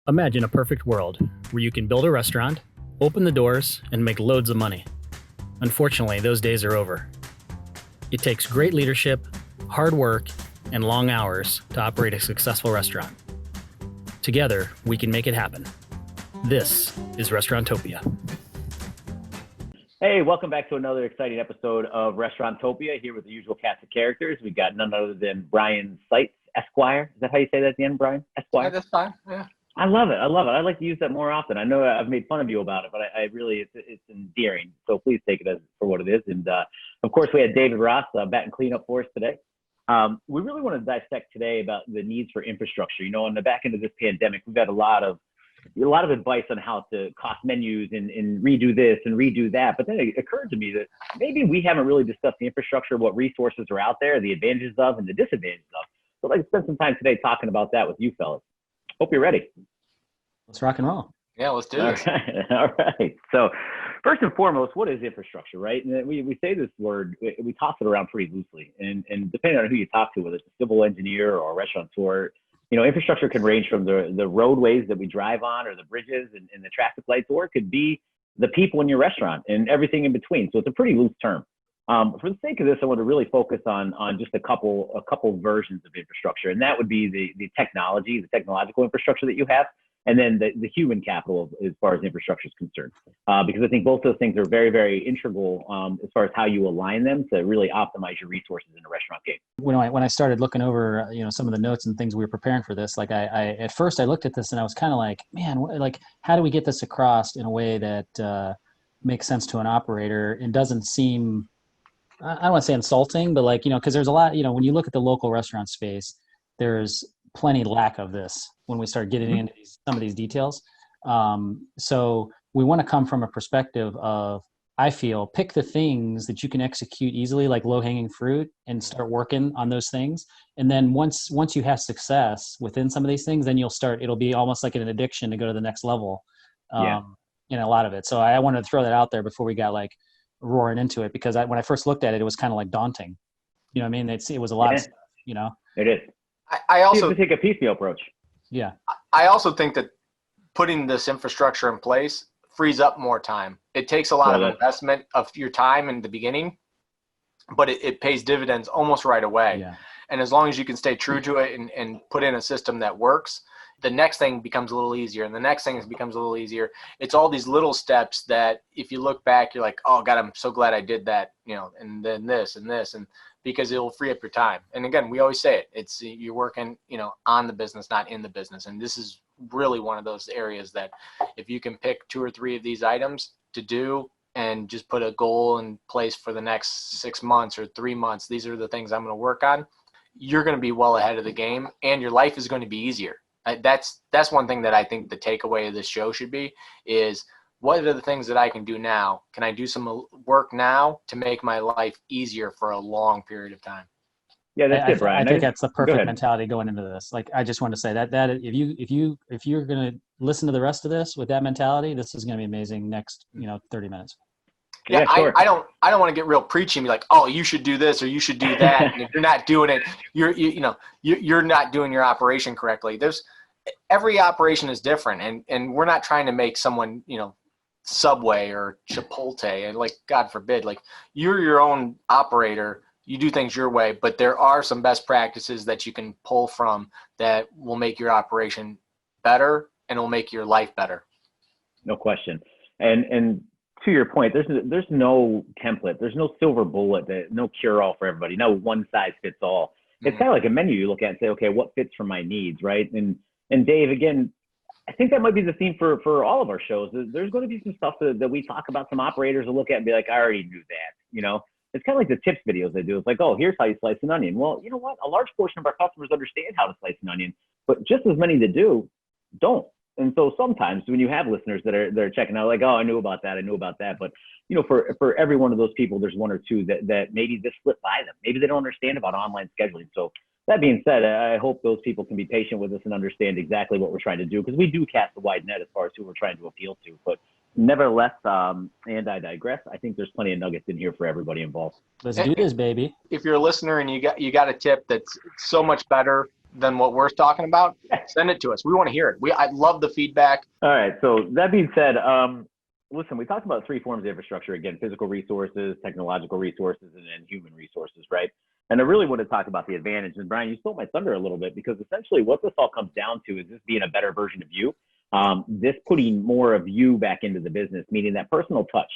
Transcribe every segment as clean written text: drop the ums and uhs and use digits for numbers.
Imagine a perfect world where you can build a restaurant, open the doors, and make loads of money. Unfortunately, those days are over. It takes great leadership, hard work, and long hours to operate a successful restaurant. Together, we can make it happen. This is Restaurantopia. Hey, welcome back to another exciting episode of Restaurantopia, here with the usual cast of characters. We've got none other than Brian Seitz, Esquire. Is that how you say that at the end, Brian? Esquire? Yeah, that's fine. Yeah. I love it. I'd like to use that more often. I know I've made fun of you about it, but I really, it's endearing. So please take it for what it is. And of course, we had David Ross batting cleanup for us today. We really want to dissect today about the needs for infrastructure. You know, on the back end of this pandemic, we've got a lot of advice on how to cost menus and redo this and redo that. But then it occurred to me that maybe we haven't really discussed the infrastructure, what resources are out there, the advantages of and the disadvantages of. So I'd like to spend some time today talking about that with you fellas. Hope you're ready. Let's rock and roll. Yeah, let's do this. All right. So first and foremost, what is infrastructure, right? And we say this word, we toss it around pretty loosely. And depending on who you talk to, whether it's a civil engineer or a restaurateur, you know, infrastructure can range from the roadways that we drive on or the bridges and the traffic lights, or it could be the people in your restaurant and everything in between. So it's a pretty loose term. For the sake of this, I want to really focus on just a couple versions of infrastructure, and that would be the technology, the technological infrastructure that you have, and then the human capital as far as infrastructure is concerned. Because I think both those things are very, very integral as far as how you align them to really optimize your resources in a restaurant game. When I started looking over, some of the notes and things we were preparing for this, like I at first I looked at this and I was kind of like, man, like how do we get this across in a way that makes sense to an operator and doesn't seem, I don't want to say insulting, but like, because there's a lot, when you look at the local restaurant space, there's plenty lack of this when we start getting into some of these details. So we want to come from a perspective of, I feel, pick the things that you can execute easily, like low-hanging fruit, and start working on those things. And then once you have success within some of these things, then it'll be almost like an addiction to go to the next level in a lot of it. So I wanted to throw that out there before we got like roaring into it, because when I first looked at it, it was kind of like daunting. You know what I mean? It was a lot of stuff, It is. I also take a piecemeal approach. Yeah. I also think that putting this infrastructure in place frees up more time. It takes a lot of investment of your time in the beginning, but it pays dividends almost right away. Yeah. And as long as you can stay true to it and put in a system that works, the next thing becomes a little easier, and the next thing becomes a little easier. It's all these little steps that if you look back, you're like, oh God, I'm so glad I did that, and then this and this, and because it'll free up your time. And again, we always say it, it's you're working, on the business, not in the business. And this is really one of those areas that if you can pick 2 or 3 of these items to do and just put a goal in place for the next 6 months or 3 months, these are the things I'm going to work on, you're going to be well ahead of the game, and your life is going to be easier. That's one thing that I think the takeaway of this show should be is, what are the things that I can do now? Can I do some work now to make my life easier for a long period of time? Yeah, that's it, Brian. I think that's the perfect mentality going into this. Like, I just want to say that if you're going to listen to the rest of this with that mentality, this is going to be amazing next, 30 minutes. Yeah, sure. I don't want to get real preachy and be like, oh, you should do this or you should do that. And if you're not doing it, you're not doing your operation correctly. Every operation is different, and we're not trying to make someone, Subway or Chipotle, and like, God forbid, like, you're your own operator, you do things your way, but there are some best practices that you can pull from that will make your operation better and will make your life better. No question. And to your point, there's no template, there's no silver bullet, no cure-all for everybody, no one size fits all. It's kind of like a menu you look at and say, okay, what fits for my needs, right? And Dave, again, I think that might be the theme for all of our shows. There's going to be some stuff that we talk about, some operators will look at and be like, I already knew that, It's kind of like the tips videos they do. It's like, oh, here's how you slice an onion. Well, you know what? A large portion of our customers understand how to slice an onion, but just as many that do, don't. And so sometimes when you have listeners that are checking out, like, oh, I knew about that. But, for every one of those people, there's 1 or 2 that maybe this slipped by them. Maybe they don't understand about online scheduling. So that being said, I hope those people can be patient with us and understand exactly what we're trying to do, because we do cast a wide net as far as who we're trying to appeal to. But nevertheless, and I digress, I think there's plenty of nuggets in here for everybody involved. Let's do this, baby. If you're a listener and you got a tip that's so much better than what we're talking about, send it to us. We want to hear it. I love the feedback. All right. So that being said, listen, we talked about three forms of infrastructure again: physical resources, technological resources, and then human resources, right? And I really want to talk about the advantage. And Brian, you stole my thunder a little bit, because essentially what this all comes down to is this being a better version of you. This putting more of you back into the business, meaning that personal touch.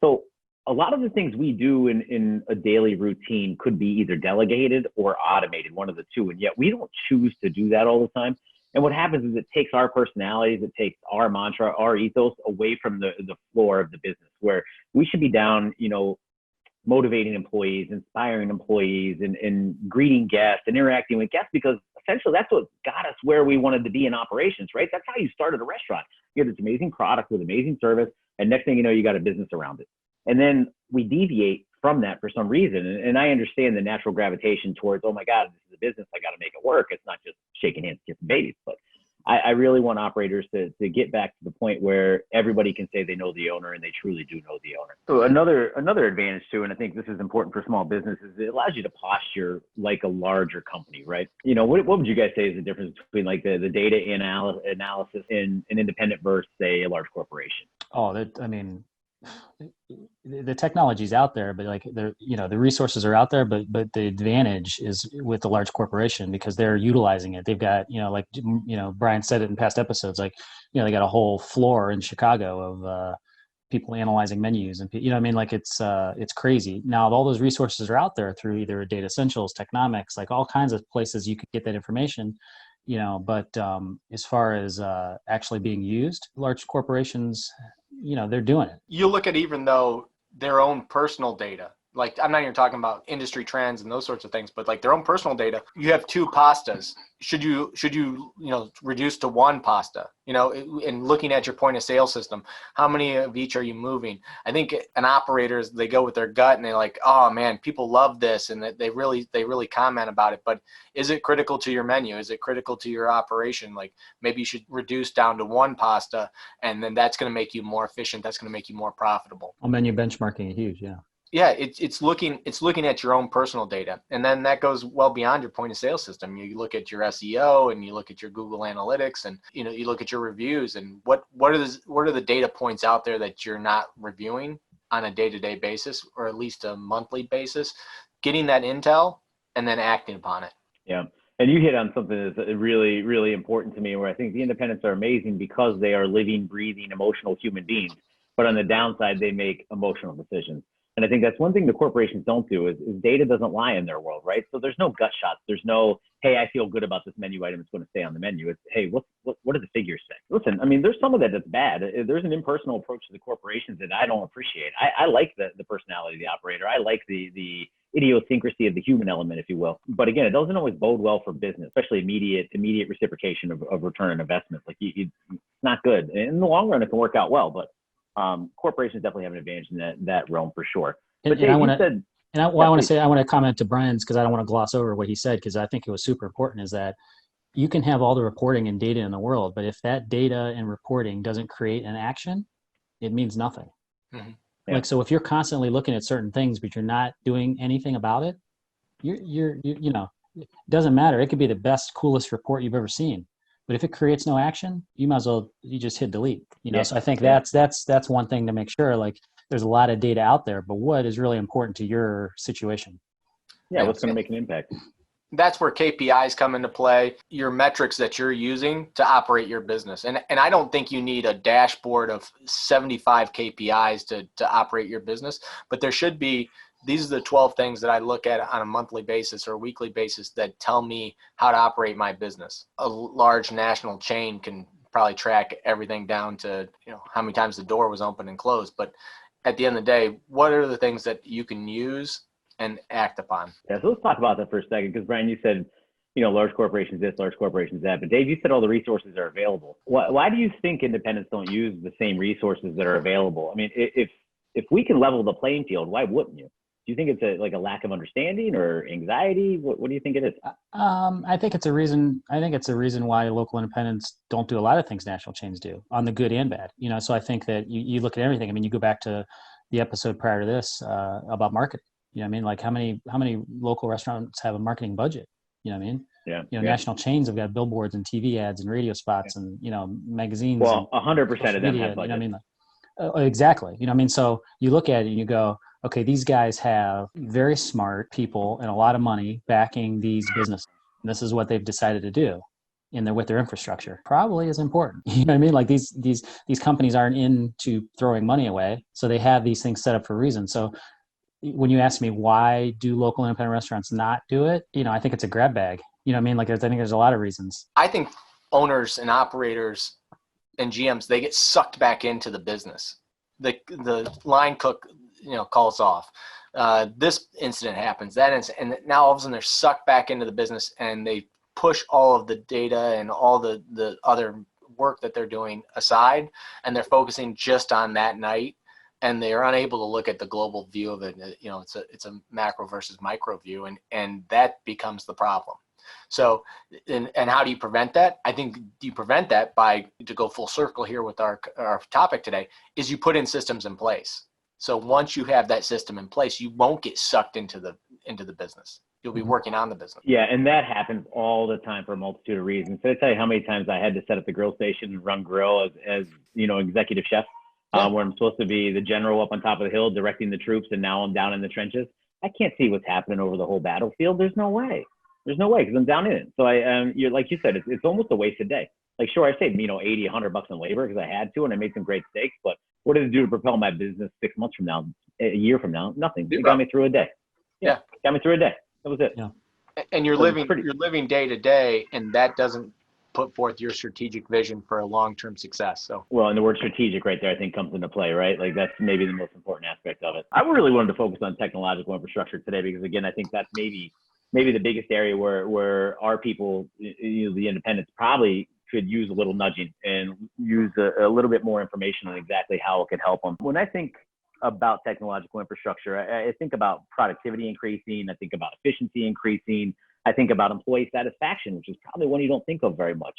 So a lot of the things we do in a daily routine could be either delegated or automated, one of the two. And yet we don't choose to do that all the time. And what happens is it takes our personalities, it takes our mantra, our ethos away from the floor of the business, where we should be down, motivating employees, inspiring employees, and greeting guests and interacting with guests, because essentially that's what got us where we wanted to be in operations, right? That's how you started a restaurant. You had this amazing product with amazing service, and next thing you know, you got a business around it. And then we deviate from that for some reason. And I understand the natural gravitation towards, oh my God, this is a business, I got to make it work. It's not just shaking hands, kissing babies. But I really want operators to get back to the point where everybody can say they know the owner, and they truly do know the owner. So another advantage too, and I think this is important for small businesses, it allows you to posture like a larger company, right? What would you guys say is the difference between like the data analysis in an independent versus, say, a large corporation? The technology's out there, but like the resources are out there, but the advantage is with the large corporation, because they're utilizing it. They've got, Brian said it in past episodes, like, they got a whole floor in Chicago of people analyzing menus, and it's crazy. Now all those resources are out there through either Data Essentials, Technomics, like all kinds of places you could get that information. But as far as actually being used, large corporations, they're doing it. You look at even though their own personal data, like I'm not even talking about industry trends and those sorts of things, but like their own personal data. You have two pastas. Should you reduce to one pasta? And looking at your point of sale system, how many of each are you moving? I think an operators, they go with their gut and they're like, oh man, people love this, and they really comment about it. But is it critical to your menu? Is it critical to your operation? Like maybe you should reduce down to one pasta, and then that's going to make you more efficient. That's going to make you more profitable. Well, menu benchmarking is huge, yeah. Yeah, it's looking at your own personal data, and then that goes well beyond your point of sale system. You look at your SEO, and you look at your Google Analytics, and you look at your reviews, and what are the data points out there that you're not reviewing on a day-to-day basis, or at least a monthly basis, getting that intel and then acting upon it. Yeah. And you hit on something that's really, really important to me, where I think the independents are amazing because they are living, breathing, emotional human beings. But on the downside, they make emotional decisions. And I think that's one thing the corporations don't do is data doesn't lie in their world, right? So there's no gut shots. There's no, hey, I feel good about this menu item. It's going to stay on the menu. It's, hey, what do the figures say? Listen, there's some of that that's bad. There's an impersonal approach to the corporations that I don't appreciate. I like the personality of the operator. I like the idiosyncrasy of the human element, if you will. But again, it doesn't always bode well for business, especially immediate reciprocation of return on investment. Like it's not good. In the long run, it can work out well, but corporations definitely have an advantage in that realm for sure. But Dave, I want to comment to Brian's, because I don't want to gloss over what he said, because I think it was super important, is that you can have all the reporting and data in the world, but if that data and reporting doesn't create an action, it means nothing. Mm-hmm. Yeah. Like, so if you're constantly looking at certain things, but you're not doing anything about it, it doesn't matter. It could be the best, coolest report you've ever seen. But if it creates no action, you might as well, you just hit delete, Yeah. So I think that's one thing to make sure, like there's a lot of data out there, but what is really important to your situation? Yeah. What's going to make an impact? That's where KPIs come into play, your metrics that you're using to operate your business. And I don't think you need a dashboard of 75 KPIs to operate your business, but there should be. These are the 12 things that I look at on a monthly basis or a weekly basis that tell me how to operate my business. A large national chain can probably track everything down to, how many times the door was open and closed. But at the end of the day, what are the things that you can use and act upon? Yeah, so let's talk about that for a second, because Brian, you said, large corporations this, large corporations that. But Dave, you said all the resources are available. Why do you think independents don't use the same resources that are available? If we can level the playing field, why wouldn't you? Do you think it's a lack of understanding or anxiety? What do you think it is? I think it's a reason. I think it's a reason why local independents don't do a lot of things national chains do, on the good and bad. So I think that you look at everything. You go back to the episode prior to this about marketing. Like how many local restaurants have a marketing budget? Yeah. You know, national chains have got billboards and TV ads and radio spots and, you know, magazines Well, and 100% social of them media. have You know what I budget. mean? Exactly. You know what I mean? So you look at it and you go, okay, these guys have very smart people and a lot of money backing these businesses. And this is what they've decided to do with their infrastructure. Probably is important. You know what I mean? Like these companies aren't into throwing money away. So they have these things set up for a reason. So when you ask me why do local independent restaurants not do it, you know, I think it's a grab bag. You know what I mean? Like I think there's a lot of reasons. I think owners and operators and GMs, they get sucked back into the business. The line cook, you know, calls off. This incident happens, and now all of a sudden they're sucked back into the business, and they push all of the data and all the other work that they're doing aside, and they're focusing just on that night, and they are unable to look at the global view of it. You know, it's a macro versus micro view, and that becomes the problem. So, and how do you prevent that? I think you prevent that by, to go full circle here with our topic today, is you put in systems in place. So once you have that system in place, you won't get sucked into the business. You'll be working on the business. Yeah, and that happens all the time for a multitude of reasons. So I tell you how many times I had to set up the grill station and run grill as you know, executive chef, where I'm supposed to be the general up on top of the hill directing the troops, and now I'm down in the trenches. I can't see what's happening over the whole battlefield. There's no way. There's no way, because I'm down in it. So you're like you said, it's almost a wasted day. Like, sure, I saved, you know, 80, $100 in labor because I had to, and I made some great steaks. But what did it do to propel my business 6 months from now, a year from now? Nothing. It got me through a day. Yeah, got me through a day. That was it. Yeah. And you're living day to day, and that doesn't put forth your strategic vision for a long-term success. So, well, and the word strategic right there, I think, comes into play, right? Like, that's maybe the most important aspect of it. I really wanted to focus on technological infrastructure today because, again, I think that's maybe the biggest area where our people, you know, the independents, probably could use a little nudging and use a little bit more information on exactly how it could help them. When I think about technological infrastructure, I think about productivity increasing. I think about efficiency increasing. I think about employee satisfaction, which is probably one you don't think of very much.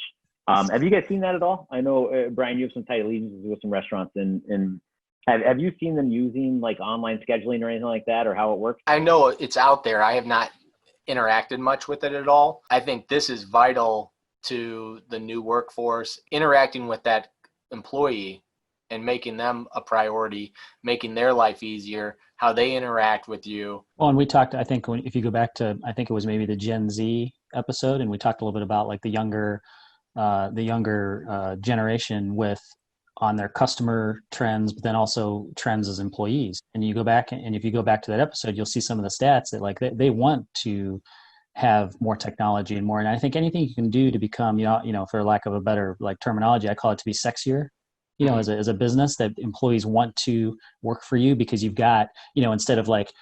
Have you guys seen that at all? I know, Brian, you have some tight allegiances with some restaurants, and have you seen them using like online scheduling or anything like that, or how it works? I know it's out there. I have not interacted much with it at all. I think this is vital to the new workforce, interacting with that employee and making them a priority, making their life easier, how they interact with you. Well, and we talked, I think, if you go back to, I think it was maybe the Gen Z episode, and we talked a little bit about like the younger generation with on their customer trends, but then also trends as employees. And you go back, and if you go back to that episode, you'll see some of the stats that like they want to have more technology and more. And I think anything you can do to become, you know, for lack of a better like terminology, I call it to be sexier, you know, as a business, that employees want to work for you because you've got, you know, instead of like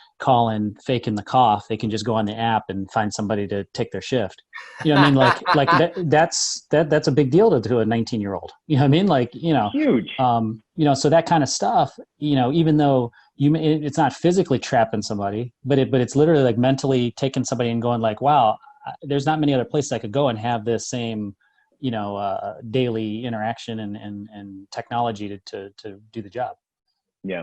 faking the cough, they can just go on the app and find somebody to take their shift. You know what I mean? Like that's a big deal to a 19-year-old. You know what I mean? Like, you know, huge. You know, so that kind of stuff, you know, even though it's not physically trapping somebody, but it's literally like mentally taking somebody and going like, wow, there's not many other places I could go and have this same, you know, daily interaction and technology to do the job. Yeah.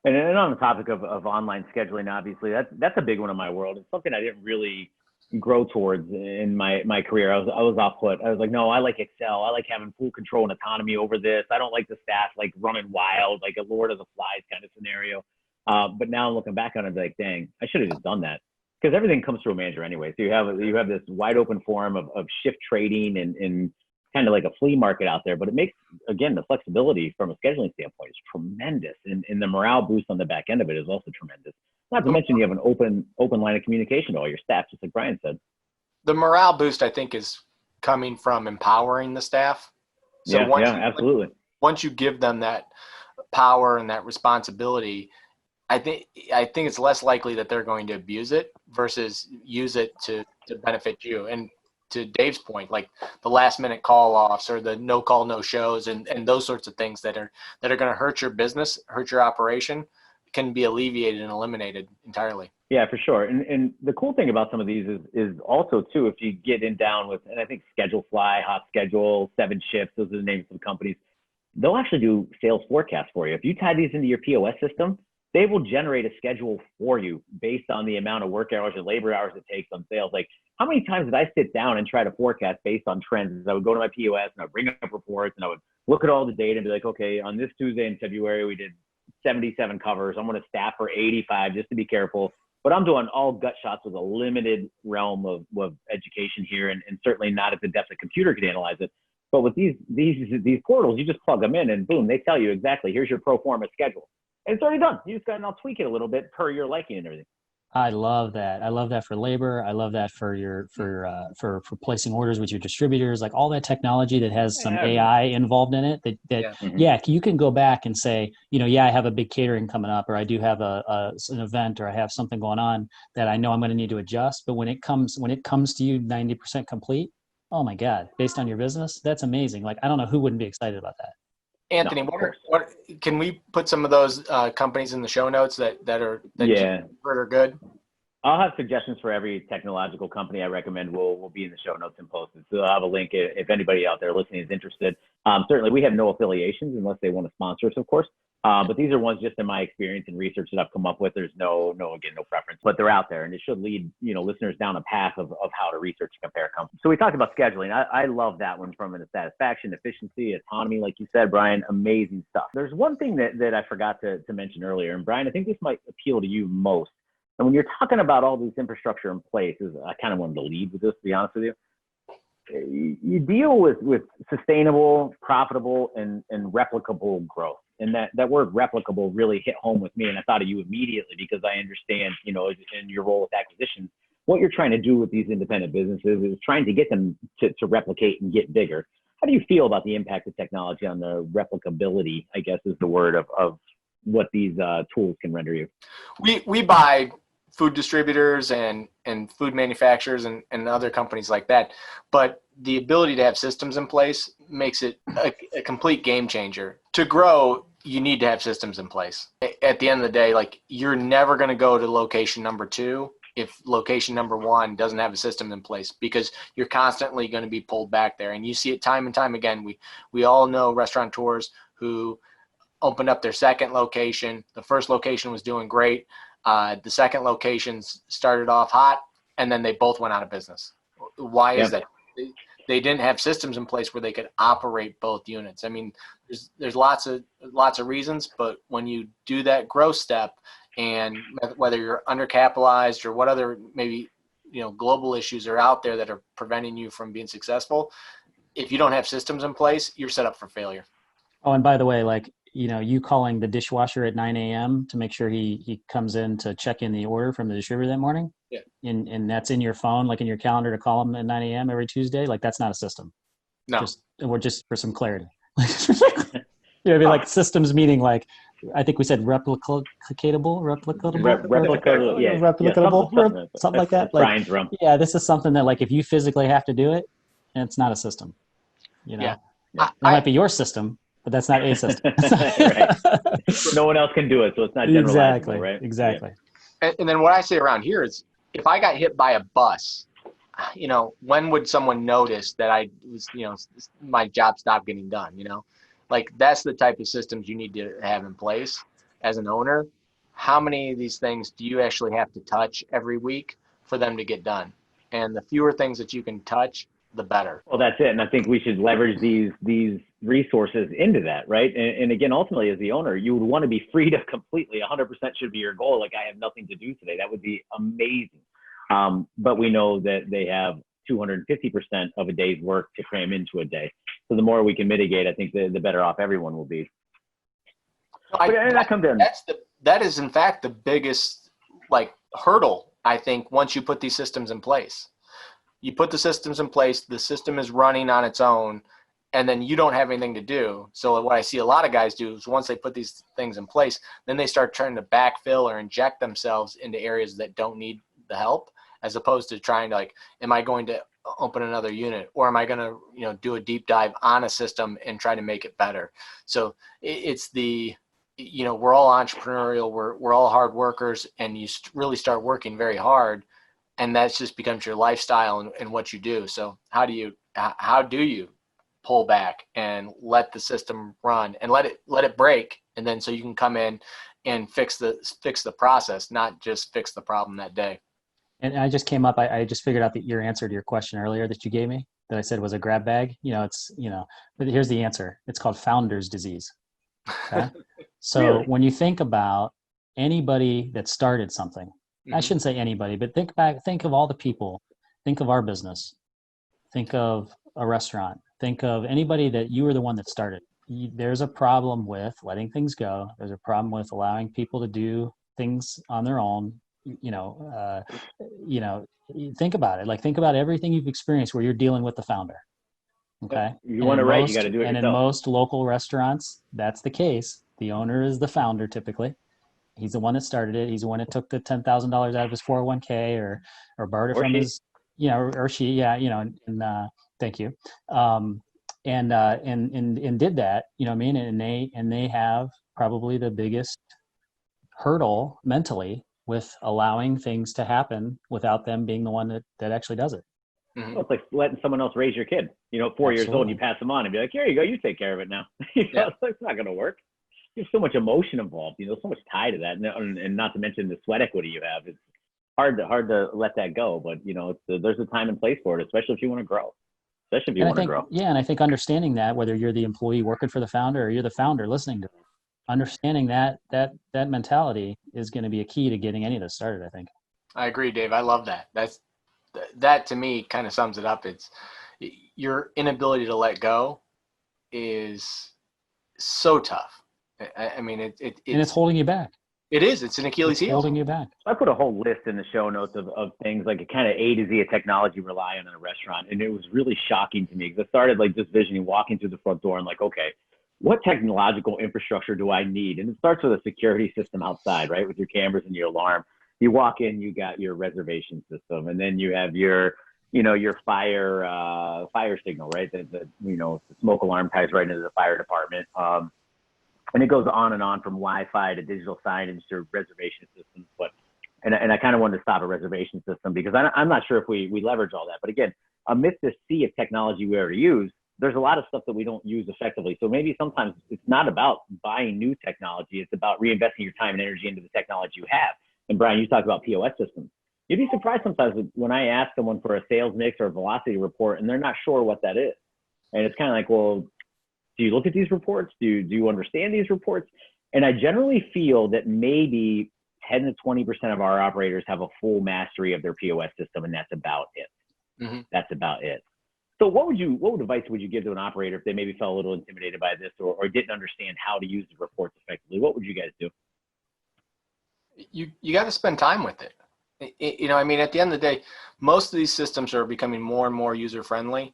And on the topic of online scheduling, obviously that's a big one in my world. It's something I didn't really grow towards in my career. I was off put. I was like, no, I like Excel. I like having full control and autonomy over this. I don't like the staff like running wild, like a Lord of the Flies kind of scenario. But now I'm looking back on it, I'm like, dang, I should have just done that, because everything comes through a manager anyway. So you have this wide open forum of shift trading and kind of like a flea market out there. But it makes, again, the flexibility from a scheduling standpoint is tremendous, and the morale boost on the back end of it is also tremendous. Not to mention you have an open line of communication to all your staff, just like Brian said. The morale boost, I think, is coming from empowering the staff. So absolutely. Once you give them that power and that responsibility, I think it's less likely that they're going to abuse it versus use it to benefit you. And to Dave's point, like the last minute call offs or the no call, no shows and those sorts of things that are going to hurt your business, hurt your operation, can be alleviated and eliminated entirely. Yeah, for sure. And the cool thing about some of these is also too, if you get in down with, and I think Schedule Fly, Hot Schedule, 7 Shifts, those are the names of the companies, they'll actually do sales forecasts for you. If you tie these into your POS system, they will generate a schedule for you based on the amount of work hours or labor hours it takes on sales. Like, how many times did I sit down and try to forecast based on trends? I would go to my POS and I'd bring up reports and I would look at all the data and be like, okay, on this Tuesday in February, we did 77 covers. I'm going to staff for 85 just to be careful. But I'm doing all gut shots with a limited realm of education here, and certainly not at the depth a computer can analyze it. But with these portals, you just plug them in and boom, they tell you exactly, here's your pro forma schedule. And it's already done. You just got to now tweak it a little bit per your liking and everything. I love that. I love that for labor. I love that for for placing orders with your distributors, like all that technology that has some AI involved in it. You can go back and say, I have a big catering coming up, or I do have an event, or I have something going on that I know I'm going to need to adjust. But when it comes to you 90% complete, oh my God, based on your business, that's amazing. Like, I don't know who wouldn't be excited about that. Anthony, what can we put some of those companies in the show notes that you heard are good? I'll have suggestions for every technological company I recommend will be in the show notes and posted. So I'll have a link if anybody out there listening is interested. Certainly, we have no affiliations unless they want to sponsor us, of course. But these are ones just in my experience and research that I've come up with. There's no preference, but they're out there, and it should lead listeners down a path of how to research and compare companies. So we talked about scheduling. I love that one from a satisfaction, efficiency, autonomy, like you said, Brian. Amazing stuff. There's one thing that I forgot to mention earlier, and Brian, I think this might appeal to you most. And when you're talking about all this infrastructure in place, I kind of wanted to lead with this, to be honest with you. You deal with sustainable, profitable, and replicable growth. And that word replicable really hit home with me. And I thought of you immediately because I understand, in your role with acquisitions, what you're trying to do with these independent businesses is trying to get them to replicate and get bigger. How do you feel about the impact of technology on the replicability, I guess is the word, of what these tools can render you? We buy food distributors and food manufacturers and other companies like that. But the ability to have systems in place makes it a complete game changer. To grow, you need to have systems in place. At the end of the day, like, you're never going to go to location number 2 if location number 1 doesn't have a system in place, because you're constantly going to be pulled back there. And you see it time and time again. We all know restaurateurs who opened up their second location. The first location was doing great. The second location started off hot, and then they both went out of business. Why is that? They didn't have systems in place where they could operate both units. I mean, there's lots of reasons, but when you do that growth step, and whether you're undercapitalized or what other maybe global issues are out there that are preventing you from being successful, if you don't have systems in place, you're set up for failure. Oh, and by the way, like, you calling the dishwasher at 9 a.m. to make sure he comes in to check in the order from the distributor that morning. Yeah. And that's in your phone, like in your calendar, to call him at 9 a.m. every Tuesday. Like, that's not a system. No. Just for some clarity. Like systems meaning, like, I think we said replicatable, something like that. Like, yeah, this is something that, like, if you physically have to do it, it's not a system. Yeah. It might be your system, but that's not a system. Right. No one else can do it, so it's not generalizable, right? Exactly. Yeah. And then what I say around here is, if I got hit by a bus, when would someone notice that I was, my job stopped getting done? Like, that's the type of systems you need to have in place as an owner. How many of these things do you actually have to touch every week for them to get done? And the fewer things that you can touch, the better. Well, that's it. And I think we should leverage these resources into that, right? And again, ultimately, as the owner, you would want to be freed of completely. 100% should be your goal. Like, I have nothing to do today. That would be amazing. But we know that they have 250% of a day's work to cram into a day. So the more we can mitigate, I think the better off everyone will be. That is in fact the biggest, like, hurdle, I think, once you put these systems in place. You put the systems in place, the system is running on its own, and then you don't have anything to do. So what I see a lot of guys do is, once they put these things in place, then they start trying to backfill or inject themselves into areas that don't need the help, as opposed to trying to, like, am I going to open another unit, or am I going to do a deep dive on a system and try to make it better? So it's we're all entrepreneurial, we're all hard workers, and you really start working very hard, and that just becomes your lifestyle and what you do. So how do you pull back and let the system run and let it break, and then so you can come in and fix the process, not just fix the problem that day? And I just came up, I just figured out that your answer to your question earlier that you gave me, that I said was a grab bag. But here's the answer. It's called founder's disease. Okay. So Really? when you think about anybody that started something, I Mm-hmm. shouldn't say anybody, but think of all the people, think of our business, think of a restaurant, think of anybody that you were the one that started. There's a problem with letting things go. There's a problem with allowing people to do things on their own. You know, you know, think about it. Like think about everything you've experienced where you're dealing with the founder. Yep. Okay. You want to write, you got to do it And in yourself. most local restaurants, that's the case. The owner is the founder typically. He's the one that started it. He's the one that took the $10,000 out of his 401k or borrowed it Or from she. his, or she, yeah, thank you. Um, and did that, you know what I mean? And they have probably the biggest hurdle mentally with allowing things to happen without them being the one that actually does it. Mm-hmm. Well, it's like letting someone else raise your kid. 4 years old, and you Absolutely. pass them on and be like, here you go, you take care of it now. Yeah. It's not going to work. There's so much emotion involved, so much tie to that. And not to mention the sweat equity you have. It's hard to let that go. But, there's a time and place for it, especially if you want to grow, especially if you And I want to think, grow. yeah, and I think understanding that, whether you're the employee working for the founder or you're the founder listening to it, understanding that mentality is going to be a key to getting any of this started, I think. I agree, Dave. I love that. That to me kind of sums it up. It's your inability to let go is so tough. I mean, And it's holding you back. it's an Achilles It's heel. holding you back. I put a whole list in the show notes of things like a kind of A to Z of technology rely on in a restaurant. And it was really shocking to me because I started like just visioning walking through the front door and like, okay, what technological infrastructure do I need? And it starts with a security system outside, right? With your cameras and your alarm. You walk in, you got your reservation system, and then you have your fire signal, right? The smoke alarm ties right into the fire department. And it goes on and on from Wi-Fi to digital signage to reservation systems. And I kind of wanted to stop a reservation system because I'm not sure if we leverage all that. But again, amidst this sea of technology we already use, there's a lot of stuff that we don't use effectively. So maybe sometimes it's not about buying new technology. It's about reinvesting your time and energy into the technology you have. And Brian, you talked about POS systems. You'd be surprised sometimes when I ask someone for a sales mix or a velocity report and they're not sure what that is. And it's kind of like, well, do you look at these reports? Do you understand these reports? And I generally feel that maybe 10 to 20% of our operators have a full mastery of their POS system, and that's about it. Mm-hmm. That's about it. So what advice would you give to an operator if they maybe felt a little intimidated by this or didn't understand how to use the reports effectively? What would you guys do? You got to spend time with it. I mean, at the end of the day, most of these systems are becoming more and more user friendly.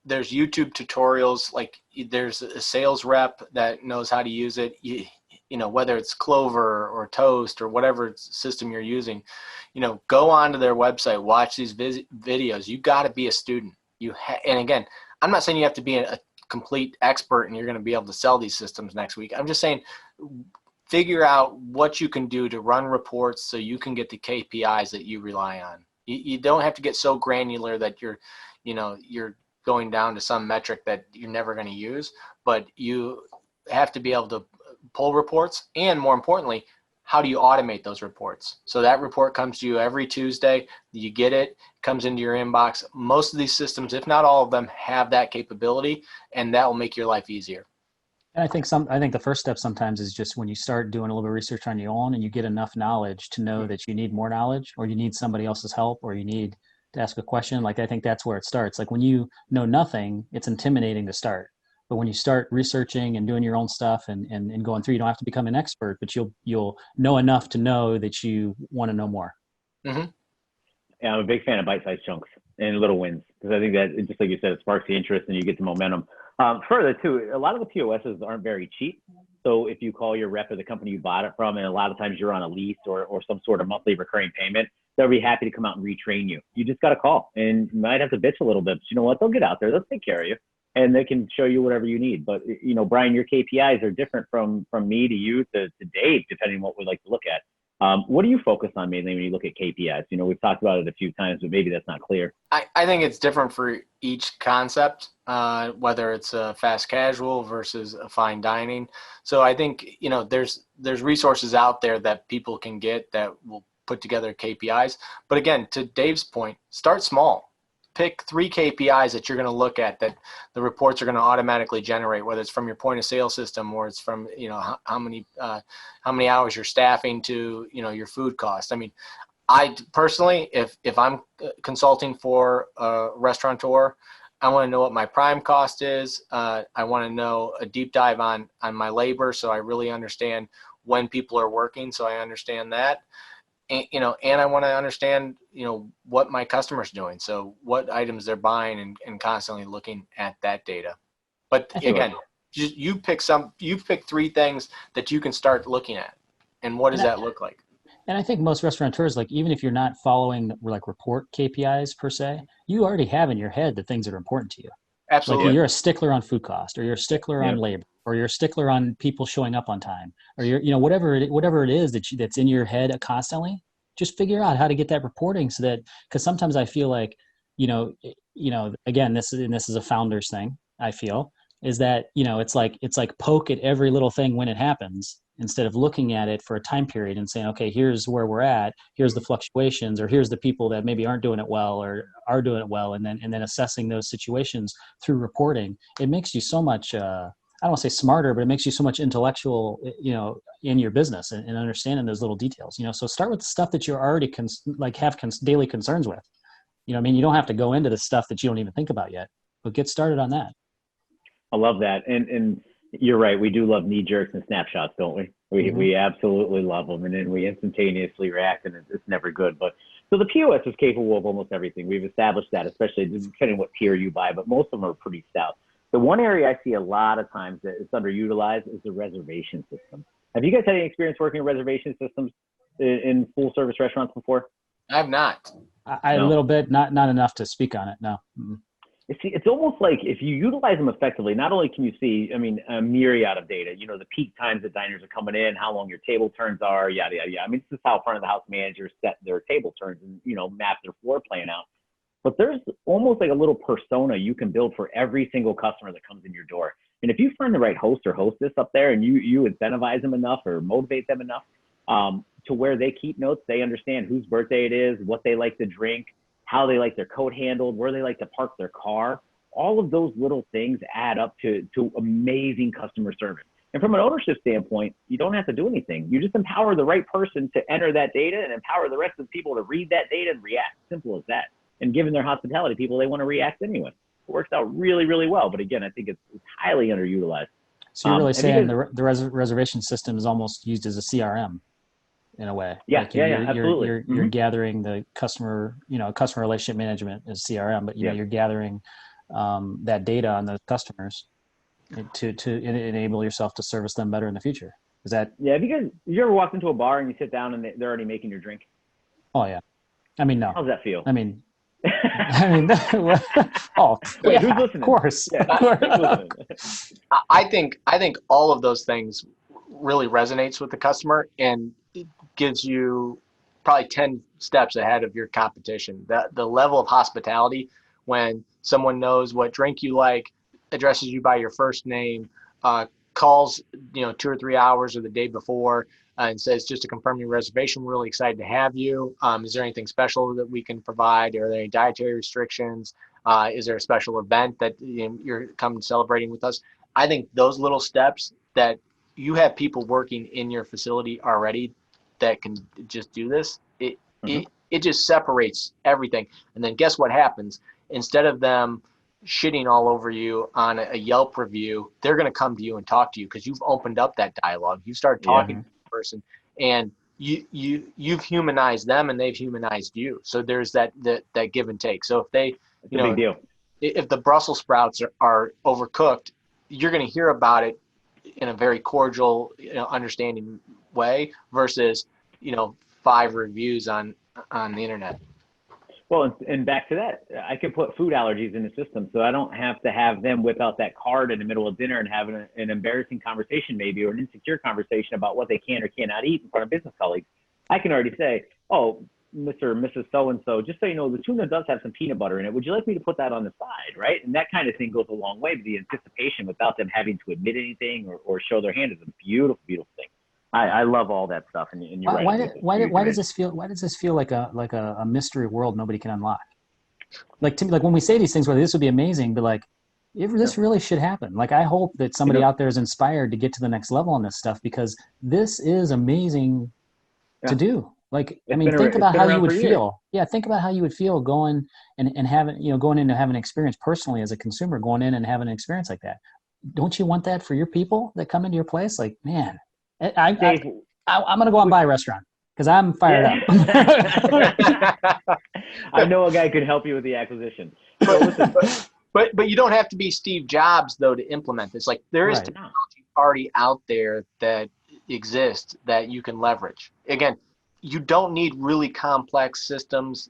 There's YouTube tutorials, like there's a sales rep that knows how to use it. Whether it's Clover or Toast or whatever system you're using, go onto their website, watch these videos. You got to be a student. And again, I'm not saying you have to be a complete expert and you're going to be able to sell these systems next week. I'm just saying, figure out what you can do to run reports so you can get the KPIs that you rely on. You don't have to get so granular that you're going down to some metric that you're never going to use, but you have to be able to pull reports, and more importantly, how do you automate those reports? So that report comes to you every Tuesday, you get it, comes into your inbox. Most of these systems, if not all of them, have that capability, and that will make your life easier. And I think the first step sometimes is just when you start doing a little bit of research on your own and you get enough knowledge to know that you need more knowledge or you need somebody else's help or you need to ask a question. Like, I think that's where it starts. Like when you know nothing, it's intimidating to start. But when you start researching and doing your own stuff and going through, you don't have to become an expert, but you'll know enough to know that you want to know more. Mm-hmm. Yeah, I'm a big fan of bite-sized chunks and little wins because I think that, just like you said, it sparks the interest and you get the momentum. Further, too, a lot of the POSs aren't very cheap. So if you call your rep or the company you bought it from, and a lot of times you're on a lease or some sort of monthly recurring payment, they'll be happy to come out and retrain you. You just got to call, and you might have to bitch a little bit, but you know what? They'll get out there. They'll take care of you, and they can show you whatever you need. But, Brian, your KPIs are different from me to you to Dave, depending on what we'd like to look at. What do you focus on mainly when you look at KPIs? We've talked about it a few times, but maybe that's not clear. I think it's different for each concept, whether it's a fast casual versus a fine dining. So I think, there's resources out there that people can get that will put together KPIs. But again, to Dave's point, start small. Pick 3 KPIs that you're going to look at that the reports are going to automatically generate, whether it's from your point of sale system or it's from, how many hours you're staffing to, your food cost. I mean, I personally, if I'm consulting for a restaurateur, I want to know what my prime cost is. I want to know a deep dive on my labor, so I really understand when people are working, so I understand that. And I want to understand, what my customer's doing, so what items they're buying, and constantly looking at that data. But again, you pick 3 things that you can start looking at, and what does that look like? And I think most restaurateurs, like, even if you're not following like report KPIs per se, you already have in your head the things that are important to you. Absolutely. Like, you're a stickler on food cost, or you're a stickler on labor, or you're a stickler on people showing up on time, or you're, whatever it is that's in your head constantly. Just figure out how to get that reporting, so that, because sometimes I feel like, again, this is a founder's thing. I feel is that, it's like poke at every little thing when it happens, instead of looking at it for a time period and saying, okay, here's where we're at, here's the fluctuations, or here's the people that maybe aren't doing it well or are doing it well, and then assessing those situations through reporting. It makes you so much, I don't want to say smarter, but it makes you so much intellectual, in your business, and understanding those little details. So start with the stuff that you're already have daily concerns with. You don't have to go into the stuff that you don't even think about yet, but get started on that. I love that. And you're right. We do love knee jerks and snapshots, don't we? We absolutely love them. And then we instantaneously react, and it's never good. But so the POS is capable of almost everything. We've established that, especially depending on what tier you buy, but most of them are pretty stout. The one area I see a lot of times that it's underutilized is the reservation system. Have you guys had any experience working with reservation systems in full service restaurants before? I have not. I a little bit, not enough to speak on it. No. Mm-hmm. It's almost like if you utilize them effectively, not only can you see, a myriad of data, the peak times that diners are coming in, how long your table turns are, yada, yada, yada. This is how front of the house managers set their table turns and, map their floor plan out. But there's almost like a little persona you can build for every single customer that comes in your door. And if you find the right host or hostess up there, and you incentivize them enough or motivate them enough to where they keep notes, they understand whose birthday it is, what they like to drink, how they like their coat handled, where they like to park their car. All of those little things add up to amazing customer service. And from an ownership standpoint, you don't have to do anything. You just empower the right person to enter that data and empower the rest of the people to read that data and react. Simple as that. And given their hospitality people, they want to react anyway. It works out really, really well. But again, I think it's highly underutilized. So you're really saying the reservation system is almost used as a CRM in a way. Yeah, like absolutely. You're gathering the customer, customer relationship management is CRM, but you're gathering that data on those customers to enable yourself to service them better in the future. Is that? Yeah. Have you ever walked into a bar and you sit down and they're already making your drink? Oh yeah. No. How's that feel? Oh, wait, who's listening? Of course. Yeah, who's listening? I think all of those things really resonates with the customer, and it gives you probably 10 steps ahead of your competition. The level of hospitality, when someone knows what drink you like, addresses you by your first name, calls 2 or 3 hours or the day before, and says, just to confirm your reservation, we're really excited to have you. Is there anything special that we can provide? Are there any dietary restrictions? Is there a special event that you're coming celebrating with us? I think those little steps, that you have people working in your facility already that can just do this, it just separates everything. And then guess what happens? Instead of them shitting all over you on a Yelp review, they're going to come to you and talk to you because you've opened up that dialogue. You started talking to the person, and you've humanized them and they've humanized you. So there's that give and take. So if they, it's a big deal. If the Brussels sprouts are overcooked, you're going to hear about it in a very cordial, understanding way versus, 5 reviews on the internet. Well, and back to that, I can put food allergies in the system, so I don't have to have them whip out that card in the middle of dinner and have an embarrassing conversation maybe, or an insecure conversation about what they can or cannot eat in front of business colleagues. I can already say, oh, Mr. or Mrs. So-and-so, just so you know, the tuna does have some peanut butter in it. Would you like me to put that on the side, right? And that kind of thing goes a long way. But the anticipation without them having to admit anything or show their hand is a beautiful, beautiful thing. I love all that stuff, and you're right. Why does this feel like a mystery world nobody can unlock? Like to me, like when we say these things, where this would be amazing, but like if Yeah. this really should happen. Like I hope that somebody out there is inspired to get to the next level on this stuff because this is amazing to yeah, do. Like, I it's mean, been think it's about been how you around would for years. feel. Yeah, think about how you would feel going and having, going in to have an experience personally as a consumer, going in and having an experience like that. Don't you want that for your people that come into your place? Like, man, Dave, I'm going to go out and buy a restaurant because I'm fired yeah. up. I know a guy could help you with the acquisition. So but, listen, but you don't have to be Steve Jobs though to implement this. Like there is Right. technology already out there that exists that you can leverage. Again, you don't need really complex systems.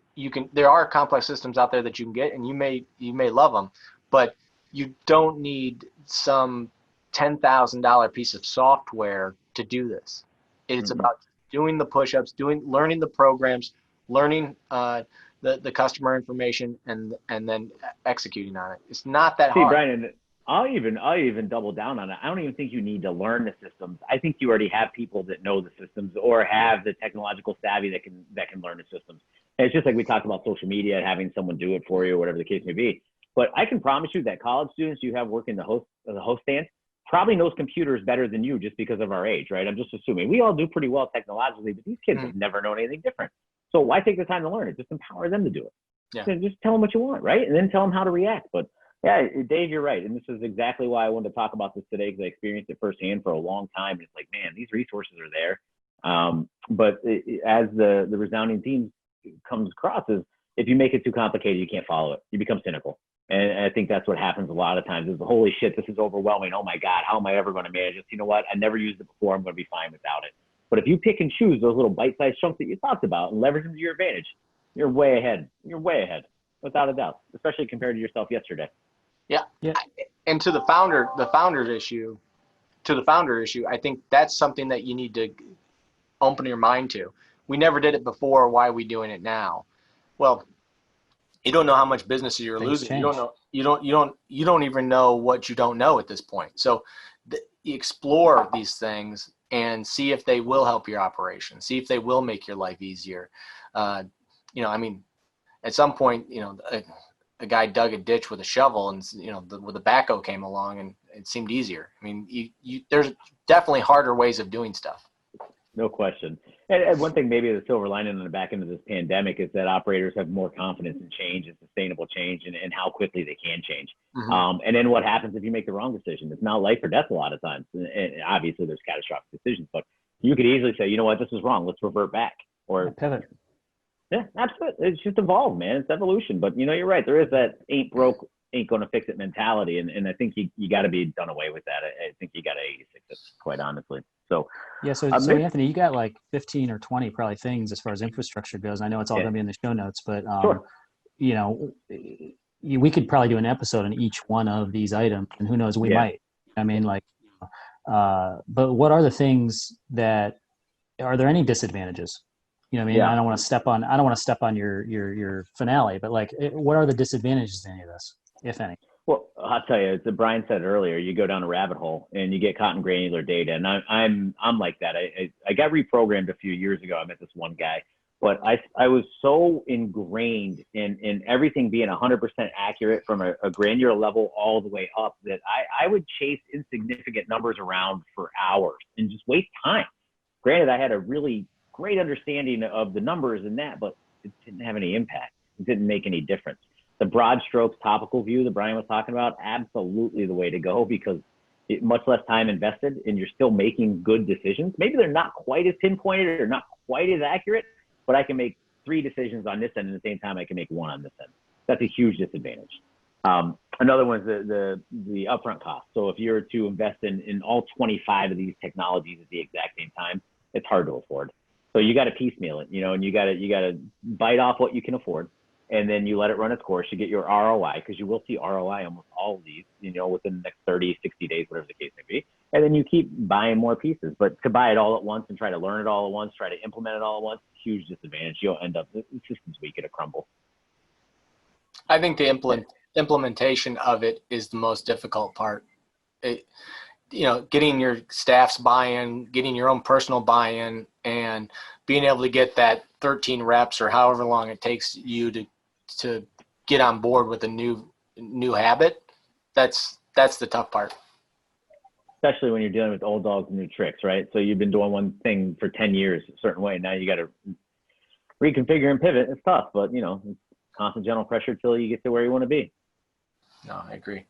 There are complex systems out there that you can get, and you may love them, but you don't need some $10,000 piece of software to do this. It's mm-mm. about doing the push-ups, learning the programs, learning the customer information, and then executing on it. It's not that See, hard. Brian, and I'll even double down on it. I don't even think you need to learn the systems. I think you already have people that know the systems or have the technological savvy that can learn the systems. And it's just like we talked about social media, having someone do it for you, or whatever the case may be. But I can promise you that college students you have working the host stand probably knows computers better than you just because of our age, right? I'm just assuming we all do pretty well technologically, but these kids Mm, have never known anything different. So why take the time to learn it? Just empower them to do it. yeah. So just tell them what you want, right? And then tell them how to react. But yeah, Dave, you're right. And this is exactly why I wanted to talk about this today because I experienced it firsthand for a long time. And it's like, man, these resources are there. But as the resounding theme comes across is if you make it too complicated, you can't follow it. You become cynical. And I think that's what happens a lot of times is, holy shit, this is overwhelming. Oh my God, how am I ever going to manage this? You know what? I never used it before. I'm going to be fine without it. But if you pick and choose those little bite-sized chunks that you talked about and leverage them to your advantage, you're way ahead. You're way ahead, without a doubt, especially compared to yourself yesterday. Yeah. Yeah. And to the founder issue, I think that's something that you need to open your mind to. We never did it before. Why are we doing it now? Well, you don't know how much business you're Things losing. You don't change. know. You don't even know what you don't know at this point. So you explore these things and see if they will help your operation. See if they will make your life easier. I mean, at some point, a guy dug a ditch with a shovel, and with the backhoe came along, and it seemed easier. I mean, there's definitely harder ways of doing stuff. No question. And one thing, maybe the silver lining on the back end of this pandemic is that operators have more confidence in change and sustainable change and how quickly they can change. Mm-hmm. And then what happens if you make the wrong decision? It's not life or death a lot of times. And obviously, there's catastrophic decisions, but you could easily say, you know what, this is wrong. Let's revert back. Or Pivot. yeah, absolutely. It's just evolved, man. It's evolution. But you're right. There is that ain't broke, ain't going to fix it mentality. And I think you got to be done away with that. I think you got to 86 it, quite honestly. So, Yeah. So Anthony, you got like 15 or 20 probably things as far as infrastructure goes. I know it's all yeah, going to be in the show notes, but, sure. We could probably do an episode on each one of these items and who knows, we Yeah. might. I mean, like, but what are the things are there any disadvantages? You know what I mean? Yeah. I don't want to step on your finale, but like, what are the disadvantages to any of this, if any? Well, I'll tell you, as Brian said earlier, you go down a rabbit hole and you get caught in granular data. And I'm like that. I got reprogrammed a few years ago. I met this one guy, but I was so ingrained in everything being 100% accurate from a granular level all the way up that I would chase insignificant numbers around for hours and just waste time. Granted, I had a really great understanding of the numbers and that, but it didn't have any impact. It didn't make any difference. The broad strokes topical view that Brian was talking about, absolutely the way to go because much less time invested and you're still making good decisions. Maybe they're not quite as pinpointed or not quite as accurate, but I can make 3 decisions on this end and at the same time I can make 1 on this end. That's a huge disadvantage. Another one is the upfront cost. So if you're to invest in all 25 of these technologies at the exact same time, it's hard to afford. So you got to piecemeal it, and you got to bite off what you can afford. And then you let it run its course. You get your ROI because you will see ROI almost all of these, within the next 30, 60 days, whatever the case may be. And then you keep buying more pieces. But to buy it all at once and try to learn it all at once, try to implement it all at once, huge disadvantage. You'll end up, the system's weak, it'll crumble. I think the implementation of it is the most difficult part. getting your staff's buy-in, getting your own personal buy-in, and being able to get that 13 reps or however long it takes you to get on board with a new habit. That's the tough part. Especially when you're dealing with old dogs and new tricks, right? So you've been doing one thing for 10 years a certain way. Now you got to reconfigure and pivot. It's tough, but it's constant gentle pressure till you get to where you want to be. No, I agree.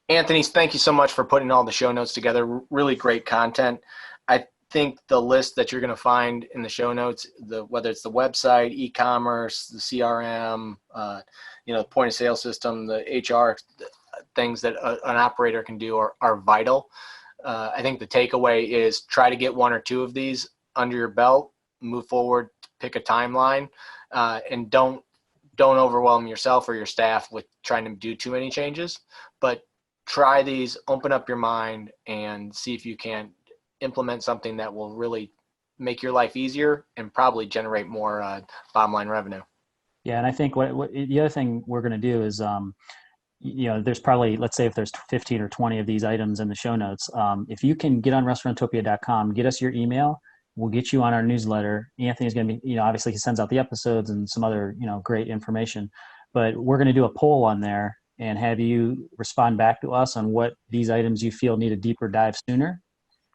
Anthony, thank you so much for putting all the show notes together. Really great content. I think the list that you're going to find in the show notes, whether it's the website, e-commerce, the CRM, the point of sale system, the HR things that an operator can do are vital. I think the takeaway is try to get one or two of these under your belt, move forward, pick a timeline, and don't overwhelm yourself or your staff with trying to do too many changes, but try these, open up your mind, and see if you can implement something that will really make your life easier and probably generate more bottom line revenue. Yeah. And I think what the other thing we're going to do is, there's probably, let's say if there's 15 or 20 of these items in the show notes, if you can get on restauranttopia.com, get us your email, we'll get you on our newsletter. Anthony's going to be, obviously he sends out the episodes and some other, great information, but we're going to do a poll on there and have you respond back to us on what these items you feel need a deeper dive sooner.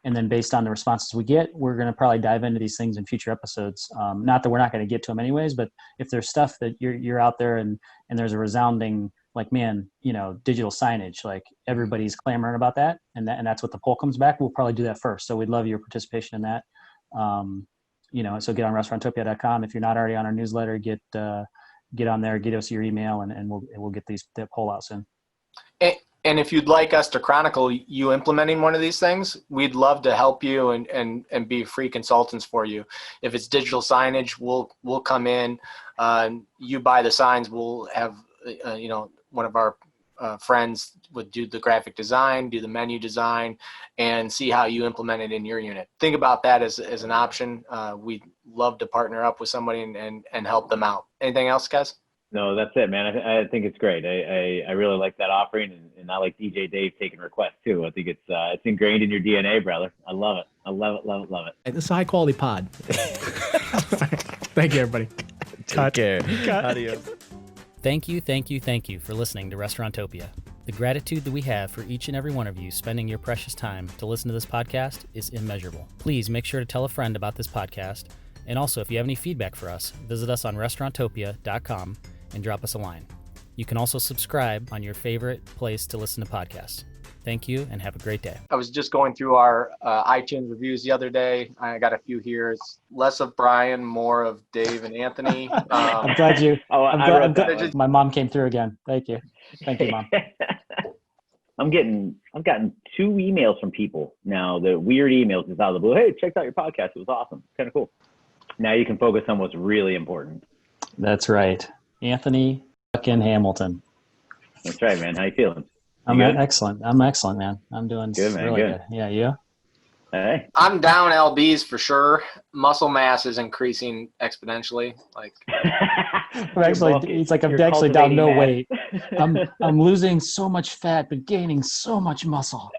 And then based on the responses we get, we're going to probably dive into these things in future episodes. Not that we're not going to get to them anyways, but if there's stuff that you're out there and there's a resounding, like, man, digital signage, like everybody's clamoring about that. And that's what the poll comes back. We'll probably do that first. So we'd love your participation in that. So get on restauranttopia.com. If you're not already on our newsletter, get on there, get us your email, and we'll get that poll out soon. And if you'd like us to chronicle you implementing one of these things, we'd love to help you and be free consultants for you. If it's digital signage, we'll come in, you buy the signs, we'll have, one of our friends would do the graphic design, do the menu design, and see how you implement it in your unit. Think about that as an option. We'd love to partner up with somebody and help them out. Anything else, guys? No, that's it, man. I think it's great. I really like that offering, and I like DJ Dave taking requests too. I think it's ingrained in your DNA, brother. I love it. I love it, love it, love it. This is a high quality pod. Thank you, everybody. Take care. Adios. Thank you for listening to Restaurantopia. The gratitude that we have for each and every one of you spending your precious time to listen to this podcast is immeasurable. Please make sure to tell a friend about this podcast. And also, if you have any feedback for us, visit us on restauranttopia.com and drop us a line. You can also subscribe on your favorite place to listen to podcasts. Thank you and have a great day. I was just going through our iTunes reviews the other day. I got a few here. It's less of Brian, more of Dave and Anthony. I'm glad you. I'm glad my mom came through again. Thank you, Mom. I've gotten 2 emails from people now. The weird emails is out of the blue. Hey, checked out your podcast. It was awesome. Kind of cool. Now you can focus on what's really important. That's right. Anthony fucking Hamilton. That's right, man. How you feeling? I'm excellent, man. I'm doing good, man. Really good. Yeah, you? Hey. I'm down lbs for sure. Muscle mass is increasing exponentially. Like, it's like I'm actually down no weight. I'm losing so much fat, but gaining so much muscle.